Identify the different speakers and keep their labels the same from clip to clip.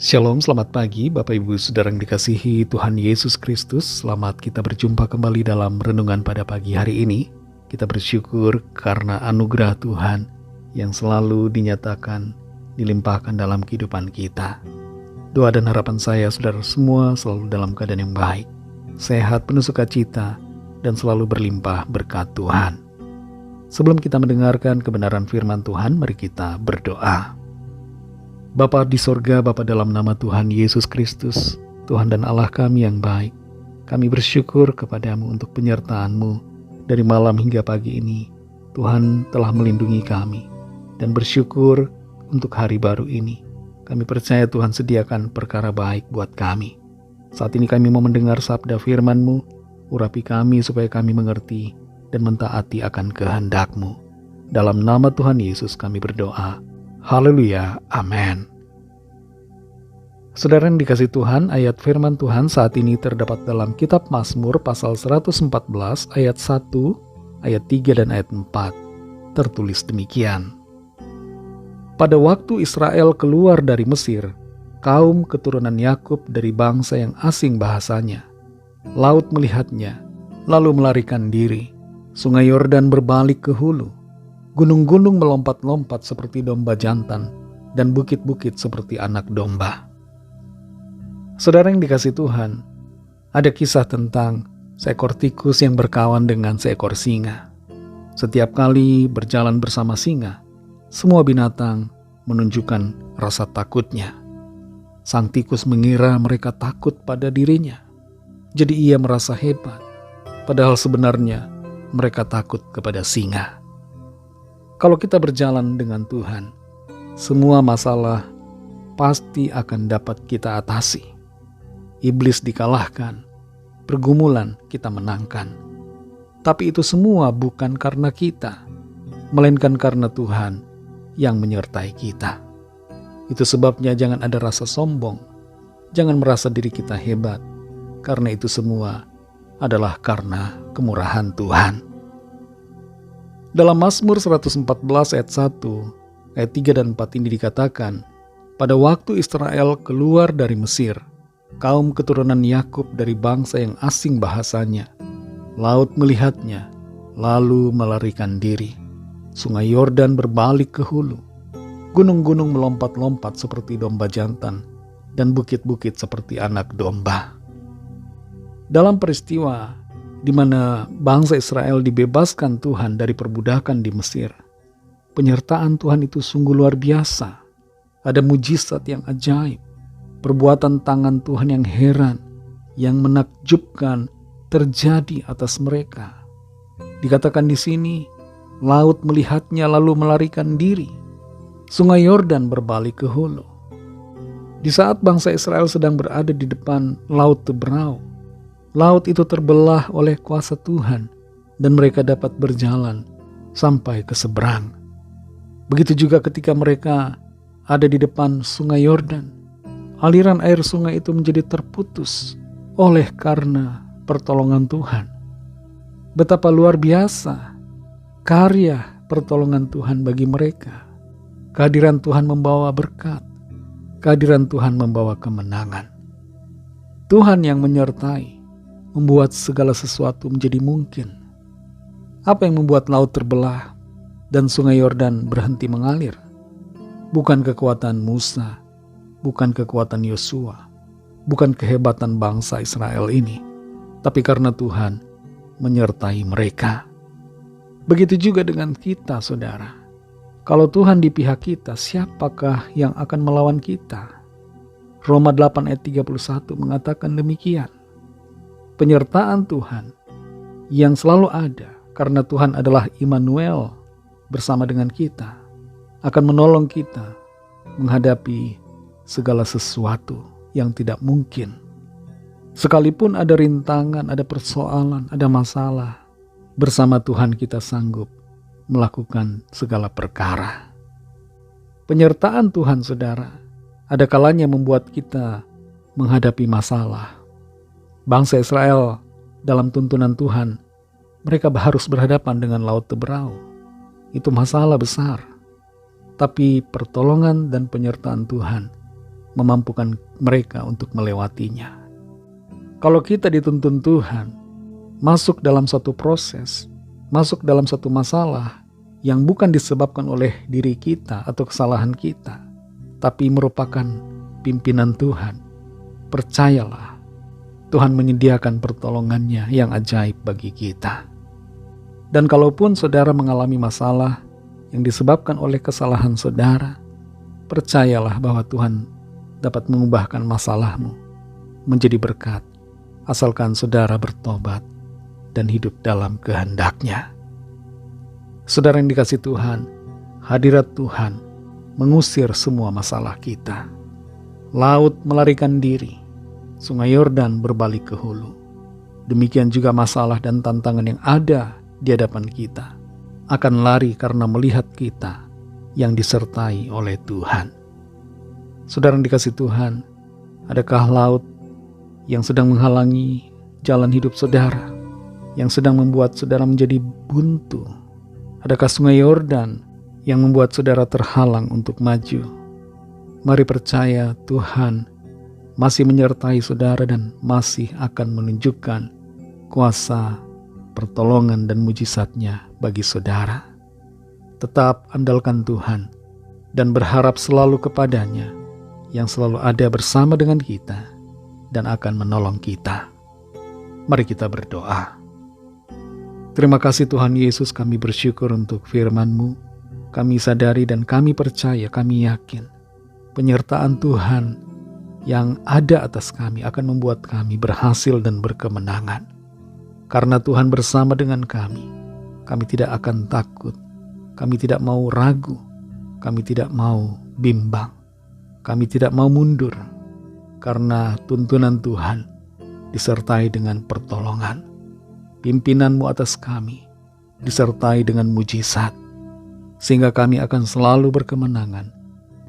Speaker 1: Shalom, selamat pagi Bapak Ibu Saudara yang dikasihi Tuhan Yesus Kristus. Selamat kita berjumpa kembali dalam renungan pada pagi hari ini. Kita bersyukur karena anugerah Tuhan yang selalu dinyatakan, dilimpahkan dalam kehidupan kita. Doa dan harapan saya saudara semua selalu dalam keadaan yang baik, sehat, penuh sukacita, dan selalu berlimpah berkat Tuhan. Sebelum kita mendengarkan kebenaran firman Tuhan, mari kita berdoa. Bapa di sorga, Bapa dalam nama Tuhan Yesus Kristus, Tuhan dan Allah kami yang baik, kami bersyukur kepadamu untuk penyertaan-Mu dari malam hingga pagi ini. Tuhan telah melindungi kami, dan bersyukur untuk hari baru ini. Kami percaya Tuhan sediakan perkara baik buat kami. Saat ini kami mau mendengar sabda firman-Mu, urapi kami supaya kami mengerti dan mentaati akan kehendak-Mu. Dalam nama Tuhan Yesus kami berdoa. Haleluya, amin. Saudara yang dikasih Tuhan, ayat firman Tuhan saat ini terdapat dalam kitab Mazmur pasal 114 ayat 1, ayat 3 dan ayat 4. Tertulis demikian. Pada waktu Israel keluar dari Mesir, kaum keturunan Yakub dari bangsa yang asing bahasanya, laut melihatnya, lalu melarikan diri, sungai Yordan berbalik ke hulu. Gunung-gunung melompat-lompat seperti domba jantan, dan bukit-bukit seperti anak domba. Saudara yang dikasih Tuhan, ada kisah tentang seekor tikus yang berkawan dengan seekor singa. Setiap kali berjalan bersama singa, semua binatang menunjukkan rasa takutnya. Sang tikus mengira mereka takut pada dirinya, jadi ia merasa hebat, padahal sebenarnya mereka takut kepada singa. Kalau kita berjalan dengan Tuhan, semua masalah pasti akan dapat kita atasi. Iblis dikalahkan, pergumulan kita menangkan. Tapi itu semua bukan karena kita, melainkan karena Tuhan yang menyertai kita. Itu sebabnya jangan ada rasa sombong, jangan merasa diri kita hebat, karena itu semua adalah karena kemurahan Tuhan. Dalam Mazmur 114 ayat 1, ayat 3 dan 4 ini dikatakan, pada waktu Israel keluar dari Mesir, kaum keturunan Yakub dari bangsa yang asing bahasanya, laut melihatnya, lalu melarikan diri. Sungai Yordan berbalik ke hulu. Gunung-gunung melompat-lompat seperti domba jantan, dan bukit-bukit seperti anak domba. Dalam peristiwa di mana bangsa Israel dibebaskan Tuhan dari perbudakan di Mesir, penyertaan Tuhan itu sungguh luar biasa. Ada mujizat yang ajaib, perbuatan tangan Tuhan yang heran, yang menakjubkan terjadi atas mereka. Dikatakan di sini, laut melihatnya lalu melarikan diri. Sungai Yordan berbalik ke hulu. Di saat bangsa Israel sedang berada di depan laut Teberau, laut itu terbelah oleh kuasa Tuhan dan mereka dapat berjalan sampai ke seberang. Begitu juga ketika mereka ada di depan sungai Yordan, aliran air sungai itu menjadi terputus oleh karena pertolongan Tuhan. Betapa luar biasa karya pertolongan Tuhan bagi mereka. Kehadiran Tuhan membawa berkat, kehadiran Tuhan membawa kemenangan. Tuhan yang menyertai membuat segala sesuatu menjadi mungkin. Apa yang membuat laut terbelah dan sungai Yordan berhenti mengalir? Bukan kekuatan Musa, bukan kekuatan Yosua, bukan kehebatan bangsa Israel ini, tapi karena Tuhan menyertai mereka. Begitu juga dengan kita, saudara. Kalau Tuhan di pihak kita, siapakah yang akan melawan kita? Roma 8 ayat 31 mengatakan demikian. Penyertaan Tuhan yang selalu ada karena Tuhan adalah Immanuel bersama dengan kita, akan menolong kita menghadapi segala sesuatu yang tidak mungkin. Sekalipun ada rintangan, ada persoalan, ada masalah, bersama Tuhan kita sanggup melakukan segala perkara. Penyertaan Tuhan, saudara, ada kalanya membuat kita menghadapi masalah. Bangsa Israel dalam tuntunan Tuhan, mereka harus berhadapan dengan laut Teberau. Itu masalah besar. Tapi pertolongan dan penyertaan Tuhan memampukan mereka untuk melewatinya. Kalau kita dituntun Tuhan, masuk dalam suatu proses, masuk dalam suatu masalah yang bukan disebabkan oleh diri kita atau kesalahan kita, tapi merupakan pimpinan Tuhan, percayalah, Tuhan menyediakan pertolongannya yang ajaib bagi kita. Dan kalaupun saudara mengalami masalah yang disebabkan oleh kesalahan saudara, percayalah bahwa Tuhan dapat mengubahkan masalahmu menjadi berkat, asalkan saudara bertobat dan hidup dalam kehendak-Nya. Saudara yang dikasihi Tuhan, hadirat Tuhan mengusir semua masalah kita. Laut melarikan diri, Sungai Yordan berbalik ke hulu. Demikian juga masalah dan tantangan yang ada di hadapan kita akan lari karena melihat kita yang disertai oleh Tuhan. Saudara yang dikasihi Tuhan, adakah laut yang sedang menghalangi jalan hidup saudara, yang sedang membuat saudara menjadi buntu? Adakah Sungai Yordan yang membuat saudara terhalang untuk maju? Mari percaya Tuhan masih menyertai saudara dan masih akan menunjukkan kuasa, pertolongan dan mujizat-Nya bagi saudara. Tetap andalkan Tuhan dan berharap selalu kepada-Nya yang selalu ada bersama dengan kita dan akan menolong kita. Mari kita berdoa. Terima kasih Tuhan Yesus, kami bersyukur untuk firman-Mu. Kami sadari dan kami percaya, kami yakin penyertaan Tuhan yang ada atas kami akan membuat kami berhasil dan berkemenangan. Karena Tuhan bersama dengan kami tidak akan takut, kami tidak mau ragu, kami tidak mau bimbang, kami tidak mau mundur, karena tuntunan Tuhan disertai dengan pertolongan. Pimpinan-Mu atas kami disertai dengan mujizat, sehingga kami akan selalu berkemenangan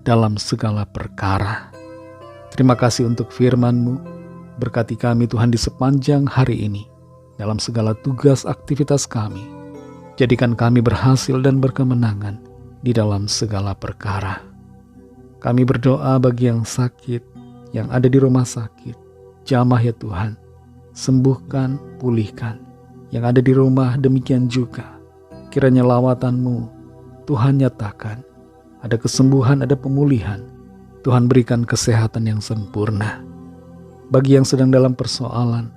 Speaker 1: dalam segala perkara. Terima kasih untuk firman-Mu, berkati kami Tuhan di sepanjang hari ini, dalam segala tugas aktivitas kami. Jadikan kami berhasil dan berkemenangan di dalam segala perkara. Kami berdoa bagi yang sakit, yang ada di rumah sakit. Jamah ya Tuhan, sembuhkan, pulihkan. Yang ada di rumah demikian juga. Kiranya lawatan-Mu Tuhan nyatakan. Ada kesembuhan, ada pemulihan. Tuhan berikan kesehatan yang sempurna. Bagi yang sedang dalam persoalan,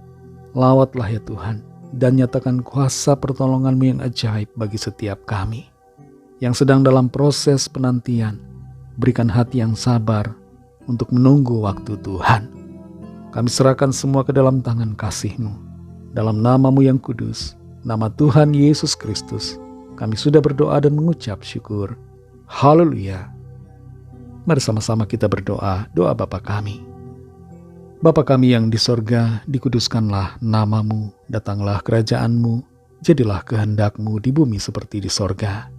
Speaker 1: lawatlah ya Tuhan, dan nyatakan kuasa pertolongan-Mu yang ajaib bagi setiap kami. Yang sedang dalam proses penantian, berikan hati yang sabar untuk menunggu waktu Tuhan. Kami serahkan semua ke dalam tangan kasih-Mu. Dalam nama-Mu yang kudus, nama Tuhan Yesus Kristus, kami sudah berdoa dan mengucap syukur. Haleluya. Mari sama-sama kita berdoa, doa Bapa kami. Bapa kami yang di sorga, dikuduskanlah nama-Mu, datanglah kerajaan-Mu, jadilah kehendak-Mu di bumi seperti di sorga.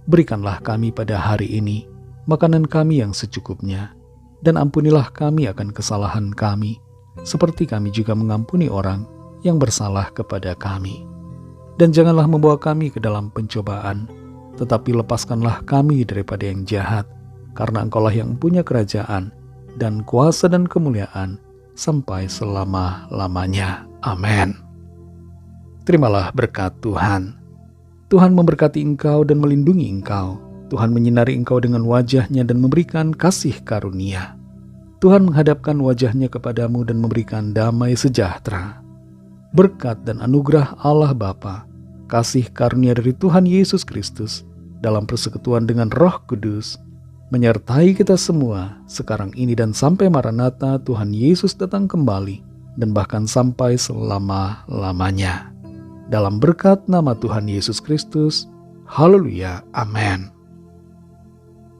Speaker 1: Berikanlah kami pada hari ini makanan kami yang secukupnya, dan ampunilah kami akan kesalahan kami, seperti kami juga mengampuni orang yang bersalah kepada kami. Dan janganlah membawa kami ke dalam pencobaan, tetapi lepaskanlah kami daripada yang jahat, karena Engkau-lah yang punya kerajaan, dan kuasa dan kemuliaan, sampai selama-lamanya. Amin. Terimalah berkat Tuhan. Tuhan memberkati engkau dan melindungi engkau. Tuhan menyinari engkau dengan wajah-Nya dan memberikan kasih karunia. Tuhan menghadapkan wajah-Nya kepadamu dan memberikan damai sejahtera. Berkat dan anugerah Allah Bapa, kasih karunia dari Tuhan Yesus Kristus, dalam persekutuan dengan Roh Kudus, menyertai kita semua sekarang ini dan sampai Maranatha Tuhan Yesus datang kembali, dan bahkan sampai selama-lamanya. Dalam berkat nama Tuhan Yesus Kristus, haleluya, amin.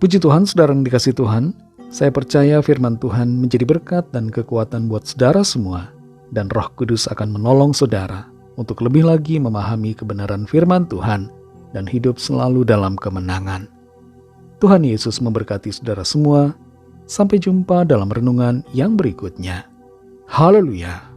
Speaker 1: Puji Tuhan, saudara yang dikasihi Tuhan, saya percaya firman Tuhan menjadi berkat dan kekuatan buat saudara semua, dan Roh Kudus akan menolong saudara untuk lebih lagi memahami kebenaran firman Tuhan dan hidup selalu dalam kemenangan. Tuhan Yesus memberkati saudara semua. Sampai jumpa dalam renungan yang berikutnya. Haleluya.